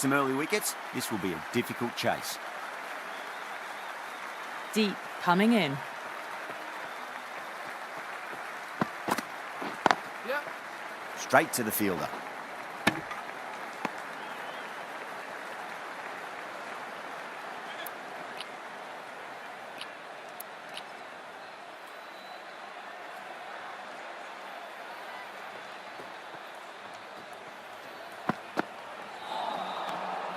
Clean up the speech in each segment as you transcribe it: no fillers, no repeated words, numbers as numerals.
some early wickets, this will be a difficult chase. Deep coming in. Straight to the fielder.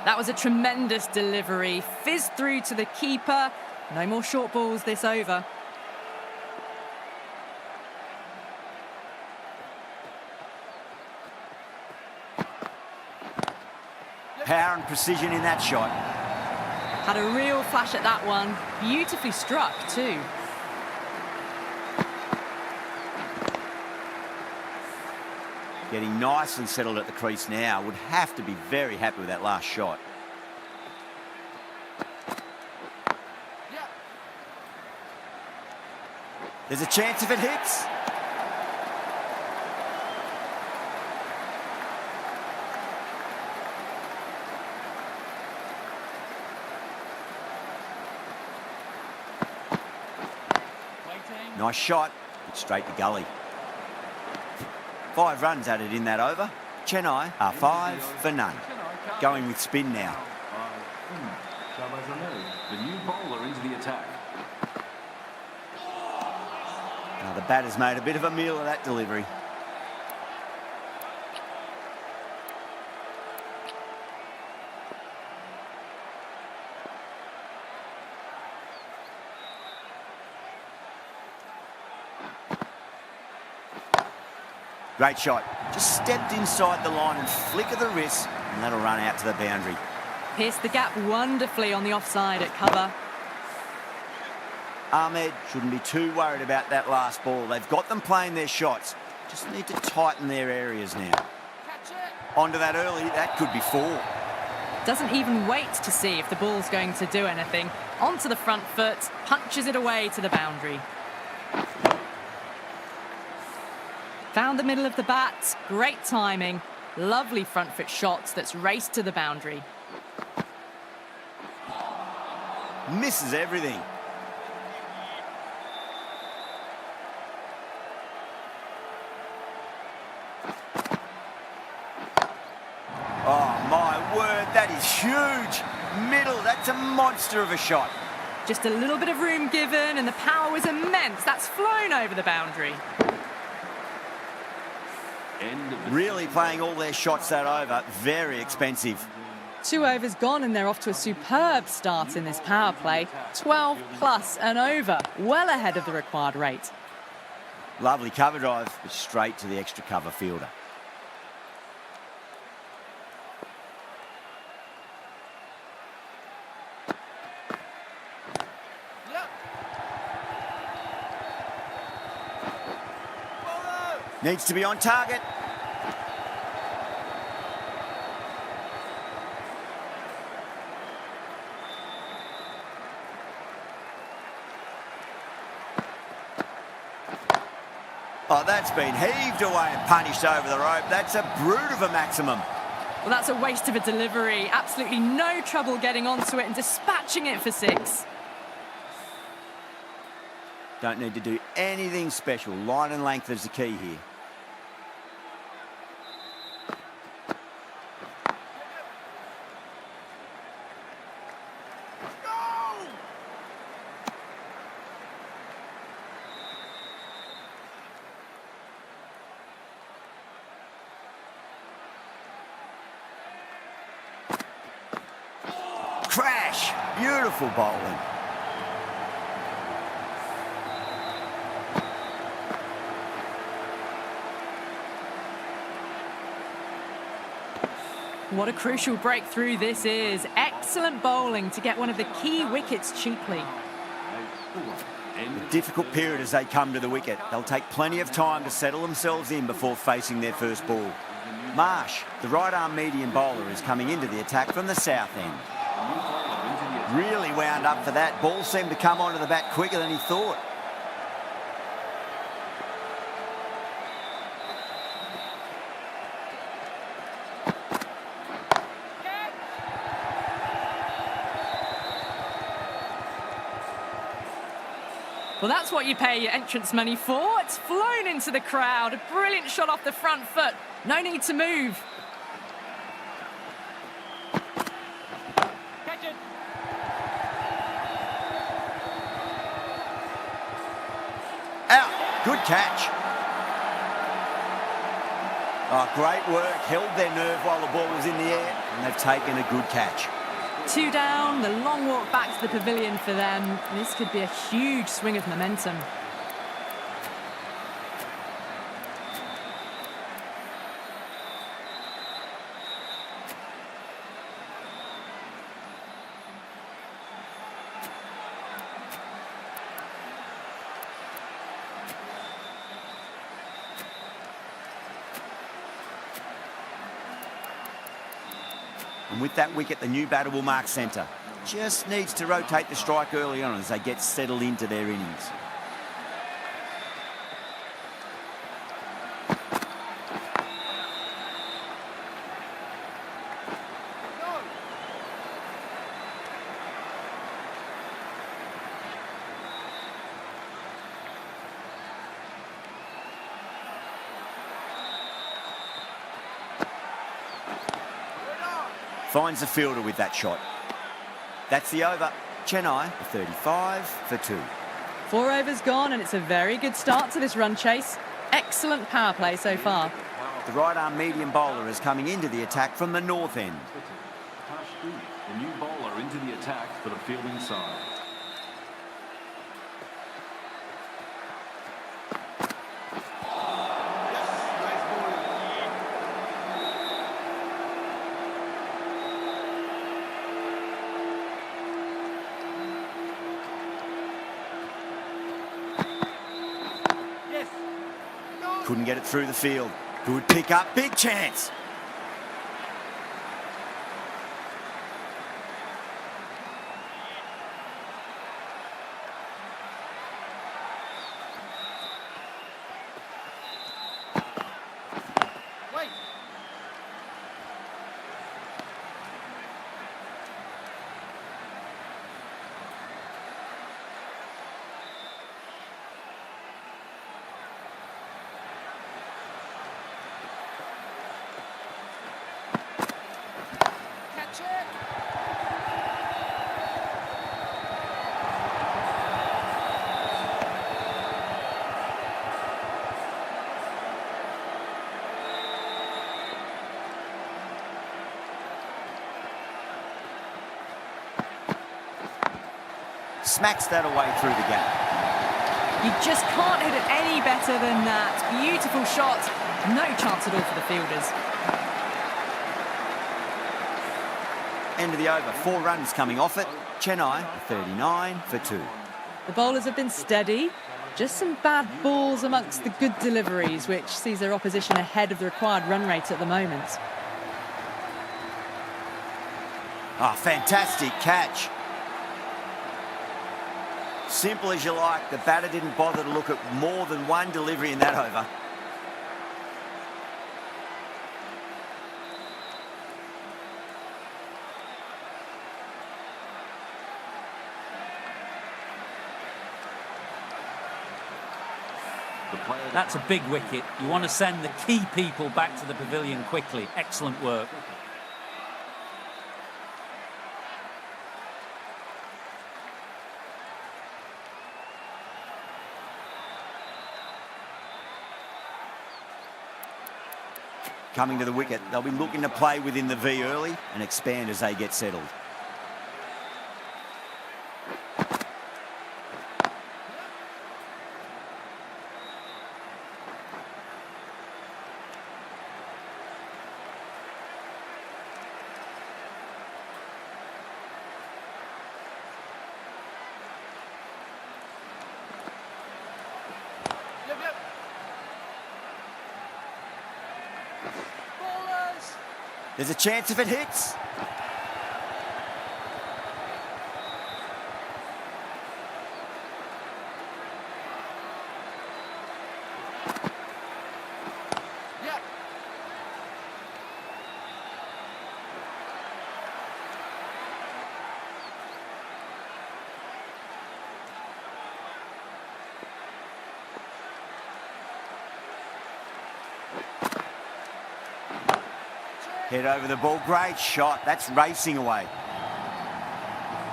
That was a tremendous delivery. Fizzed through to the keeper. No more short balls this over. Power and precision in that shot. Had a real flash at that one. Beautifully struck too. Getting nicely settled at the crease now. Would have to be very happy with that last shot. There's a chance if it hits. Nice shot, but straight to gully. 5 runs added in that over. Chennai are 5 for none. Going with spin now. The new bowler into the attack. Now the batter's made a bit of a meal of that delivery. Great shot. Just stepped inside the line and flick of the wrist, and that'll run out to the boundary. Pierced the gap wonderfully on the offside at cover. Ahmed shouldn't be too worried about that last ball. They've got them playing their shots. Just need to tighten their areas now. Onto that early, that could be 4. Doesn't even wait to see if the ball's going to do anything. Onto the front foot, punches it away to the boundary. Found the middle of the bat, great timing. Lovely front foot shots that's raced to the boundary. Misses everything. Oh my word, that is huge. Middle, that's a monster of a shot. Just a little bit of room given and the power was immense. That's flown over the boundary. Really playing all their shots that over. Very expensive. 2 overs gone and they're off to a superb start in this power play. 12 plus and over. Well ahead of the required rate. Lovely cover drive, but straight to the extra cover fielder. Needs to be on target. Oh, that's been heaved away and punished over the rope. That's a brute of a maximum. Well, that's a waste of a delivery. Absolutely no trouble getting onto it and dispatching it for 6. Don't need to do anything special. Line and length is the key here. Crash! Beautiful bowling. What a crucial breakthrough this is. Excellent bowling to get one of the key wickets cheaply. A difficult period as they come to the wicket. They'll take plenty of time to settle themselves in before facing their first ball. Marsh, the right-arm medium bowler, is coming into the attack from the south end. Really wound up for that. Ball seemed to come onto the bat quicker than he thought. Well, that's what you pay your entrance money for. It's flown into the crowd. A brilliant shot off the front foot. No need to move. Catch it. Out. Good catch. Oh, great work. Held their nerve while the ball was in the air, and they've taken a good catch. 2 down, the long walk back to the pavilion for them. This could be a huge swing of momentum. And with that wicket, the new batter will mark centre. Just needs to rotate the strike early on as they get settled into their innings. Finds the fielder with that shot. That's the over. Chennai, 35 for 2. 4 overs gone, and it's a very good start to this run chase. Excellent power play so far. The right-arm medium bowler is coming into the attack from the north end. The new bowler into the attack for the fielding side. Couldn't get it through the field. Good pick up, big chance. Wait. Catch it. Smacks that away through the gap. You just can't hit it any better than that. Beautiful shot. No chance at all for the fielders. End of the over. 4 runs coming off it. Chennai, 39 for 2. The bowlers have been steady. Just some bad balls amongst the good deliveries, which sees their opposition ahead of the required run rate at the moment. Ah, fantastic catch. Simple as you like. The batter didn't bother to look at more than one delivery in that over. That's a big wicket. You want to send the key people back to the pavilion quickly. Excellent work. Coming to the wicket, they'll be looking to play within the V early and expand as they get settled. Yep, yep. Bowlers. There's a chance if it hits. Yep. Head over the ball. Great shot. That's racing away.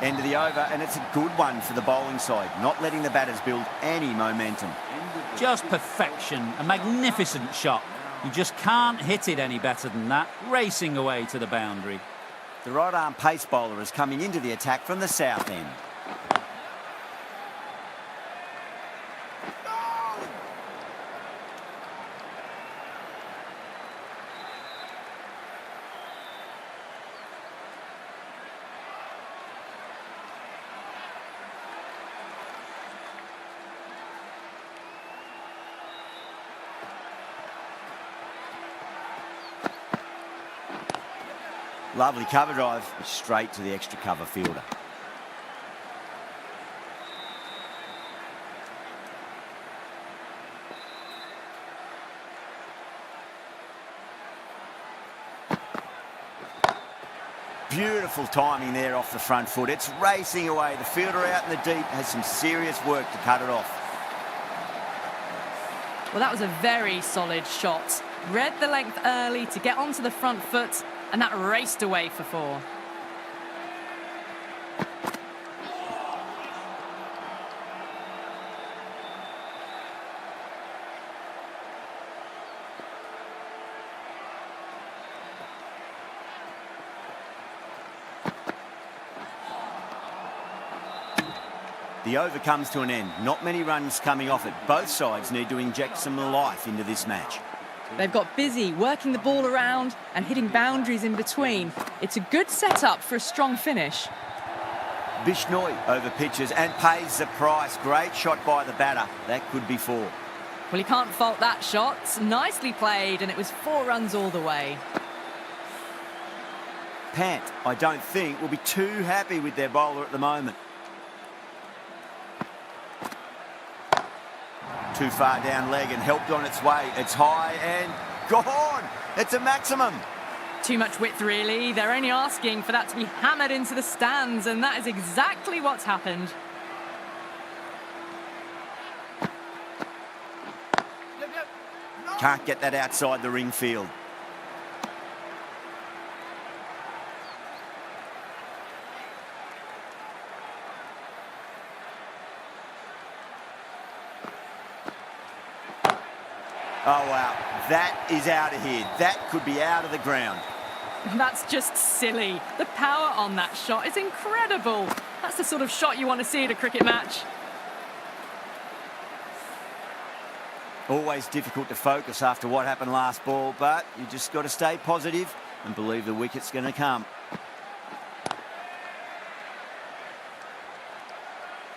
End of the over, and it's a good one for the bowling side, not letting the batters build any momentum. Just perfection. A magnificent shot. You just can't hit it any better than that. Racing away to the boundary. The right-arm pace bowler is coming into the attack from the south end. Lovely cover drive, straight to the extra cover fielder. Beautiful timing there off the front foot. It's racing away. The fielder out in the deep has some serious work to cut it off. Well, that was a very solid shot. Read the length early to get onto the front foot, and that raced away for 4. The over comes to an end. Not many runs coming off it. Both sides need to inject some life into this match. They've got busy working the ball around and hitting boundaries in between. It's a good setup for a strong finish. Bishnoi over pitches and pays the price. Great shot by the batter. That could be 4. Well, you can't fault that shot. Nicely played, and it was 4 runs all the way. Pant, I don't think, will be too happy with their bowler at the moment. Too far down leg and helped on its way. It's high and gone. It's a maximum. Too much width, really. They're only asking for that to be hammered into the stands, and that is exactly what's happened. Can't get that outside the ring field. Oh, wow. That is out of here. That could be out of the ground. That's just silly. The power on that shot is incredible. That's the sort of shot you want to see at a cricket match. Always difficult to focus after what happened last ball, but you just got to stay positive and believe the wicket's going to come.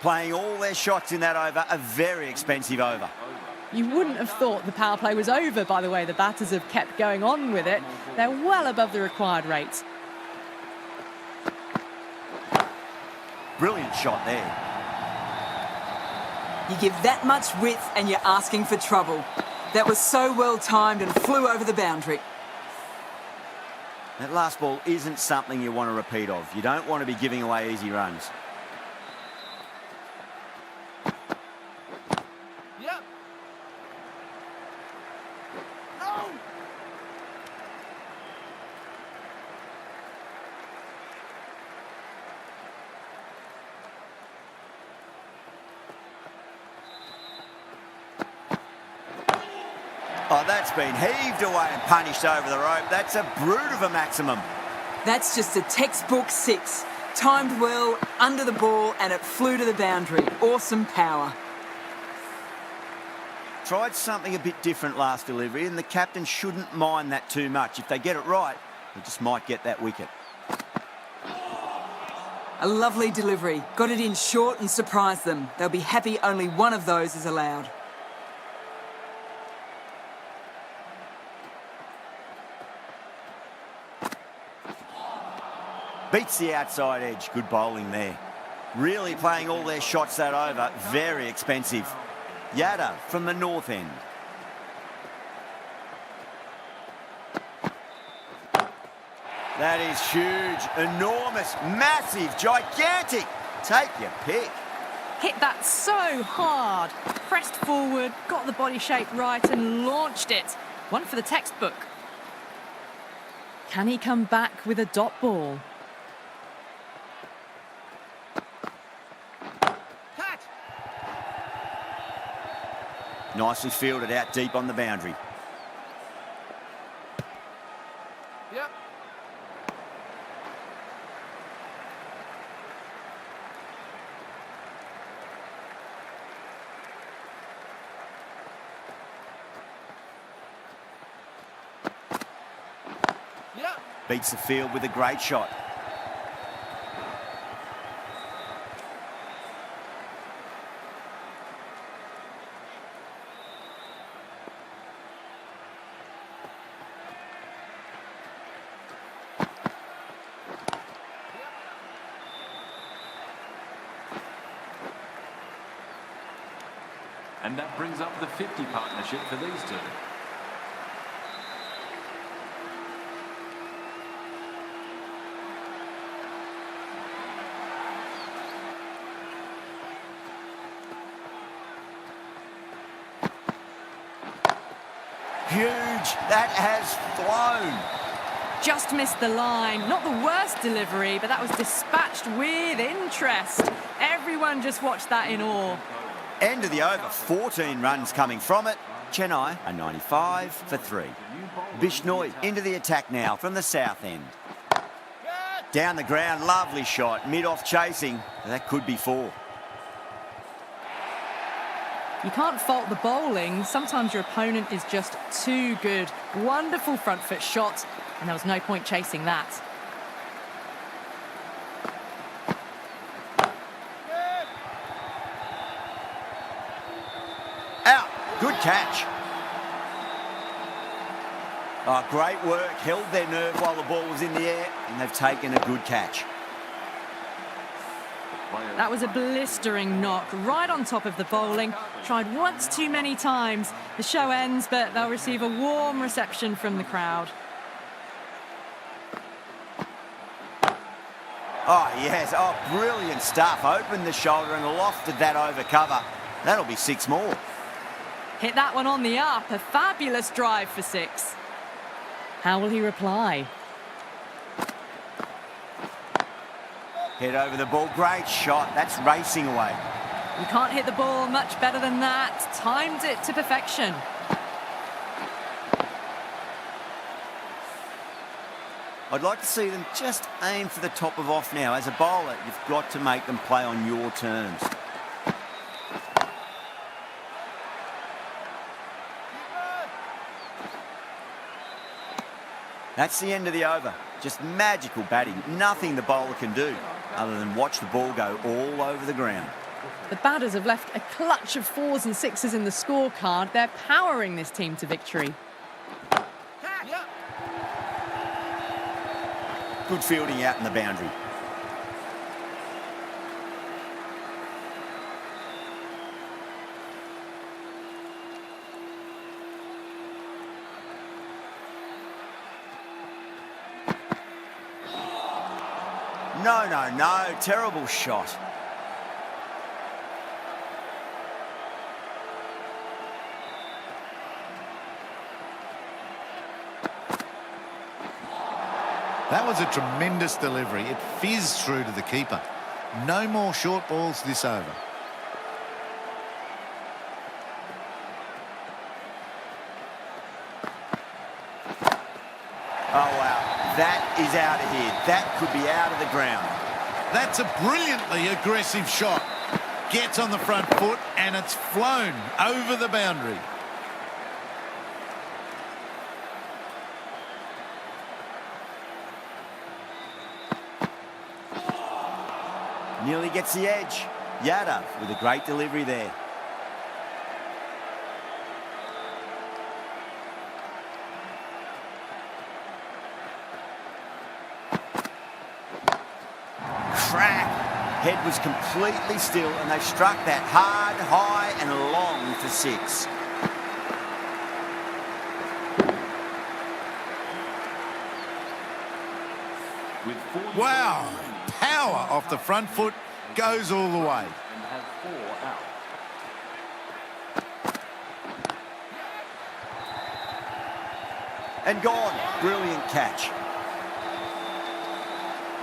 Playing all their shots in that over, a very expensive over. You wouldn't have thought the power play was over by the way the batters have kept going on with it. They're well above the required rates. Brilliant shot there. You give that much width and you're asking for trouble. That was so well timed and flew over the boundary. That last ball isn't something you want to repeat of. You don't want to be giving away easy runs. Yep. No. Oh, that's been heaved away and punished over the rope. That's a brute of a maximum. That's just a textbook 6. Timed well, under the ball, and it flew to the boundary. Awesome power. Tried something a bit different last delivery, and the captain shouldn't mind that too much. If they get it right, they just might get that wicket. A lovely delivery. Got it in short and surprised them. They'll be happy only one of those is allowed. Beats the outside edge. Good bowling there. Really playing all their shots that over. Very expensive. Yada from the north end. That is huge, enormous, massive, gigantic. Take your pick. Hit that so hard. Pressed forward, got the body shape right and launched it. One for the textbook. Can he come back with a dot ball? Catch. Nicely fielded out deep on the boundary. Yep. Yep. Beats the field with a great shot. And that brings up the 50 partnership for these two. Huge. That has flown. Just missed the line. Not the worst delivery, but that was dispatched with interest. Everyone just watched that in awe. End of the over, 14 runs coming from it. Chennai are 95 for 3. Bishnoi into the attack now from the south end. Down the ground, lovely shot. Mid-off chasing. That could be 4. You can't fault the bowling. Sometimes your opponent is just too good. Wonderful front foot shot, and there was no point chasing that. Out. Good catch. Oh, great work. Held their nerve while the ball was in the air, and they've taken a good catch. That was a blistering knock right on top of the bowling. Tried once too many times. The show ends, but they'll receive a warm reception from the crowd. Oh, yes. Oh, brilliant stuff. Opened the shoulder and lofted that over cover. That'll be 6 more. Hit that one on the up. A fabulous drive for 6. How will he reply? Head over the ball. Great shot. That's racing away. You can't hit the ball much better than that. Timed it to perfection. I'd like to see them just aim for the top of off now. As a bowler, you've got to make them play on your terms. That's the end of the over. Just magical batting. Nothing the bowler can do other than watch the ball go all over the ground. The batters have left a clutch of 4s and 6s in the scorecard. They're powering this team to victory. Yep. Good fielding out in the boundary. No. Terrible shot. That was a tremendous delivery. It fizzed through to the keeper. No more short balls this over. Oh, wow. That is out of here. That could be out of the ground. That's a brilliantly aggressive shot. Gets on the front foot and it's flown over the boundary. Nearly gets the edge. Yadav with a great delivery there. Crack. Head was completely still and they struck that hard, high and long for 6. With 40 Wow. Power off the front foot goes all the way. and have 4 out. And gone. Brilliant catch.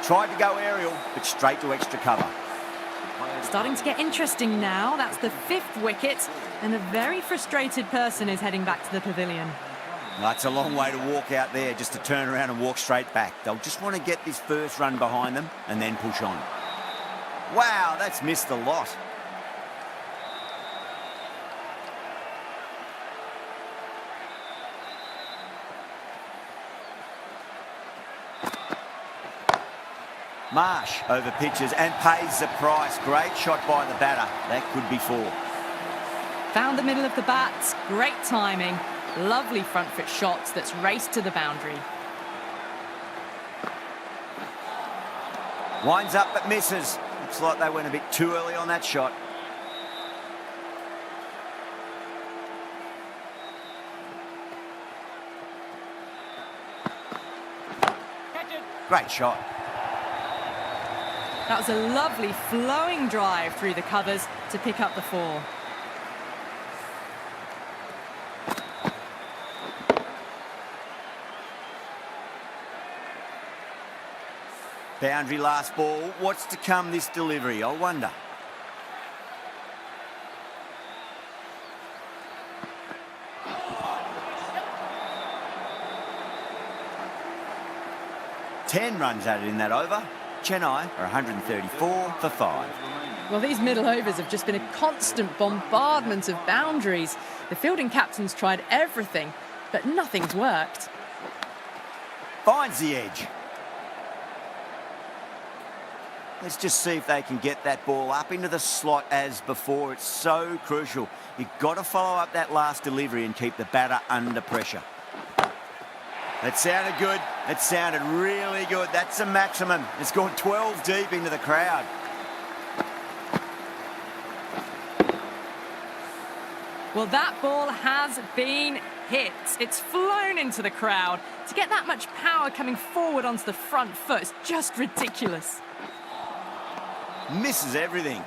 Tried to go aerial, but straight to extra cover. Starting to get interesting now. That's the 5th wicket, and a very frustrated person is heading back to the pavilion. That's a long way to walk out there just to turn around and walk straight back. They'll just want to get this first run behind them and then push on. Wow, that's missed a lot. Marsh over pitches and pays the price. Great shot by the batter. That could be 4. Found the middle of the bat. Great timing. Lovely front foot shots that's raced to the boundary. Winds up but misses. Looks like they went a bit too early on that shot. Great shot. That was a lovely flowing drive through the covers to pick up the 4. Boundary last ball. What's to come this delivery, I wonder. Ten runs added in that over. Chennai are 134 for 5. Well, these middle overs have just been a constant bombardment of boundaries. The fielding captains tried everything, but nothing's worked. Finds the edge. Let's just see if they can get that ball up into the slot as before. It's so crucial. You've got to follow up that last delivery and keep the batter under pressure. That sounded good. It sounded really good. That's the maximum. It's gone 12 deep into the crowd. Well, that ball has been hit. It's flown into the crowd. To get that much power coming forward onto the front foot is just ridiculous. Misses everything.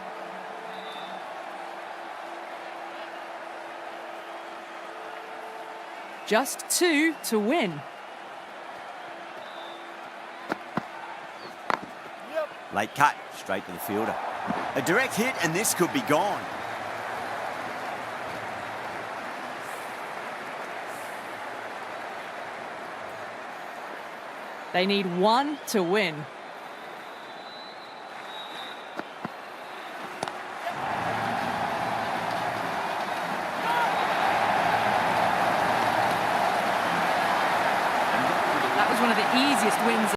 Just 2 to win. Late cut, straight to the fielder. A direct hit and this could be gone. They need 1 to win. That was one of the easiest wins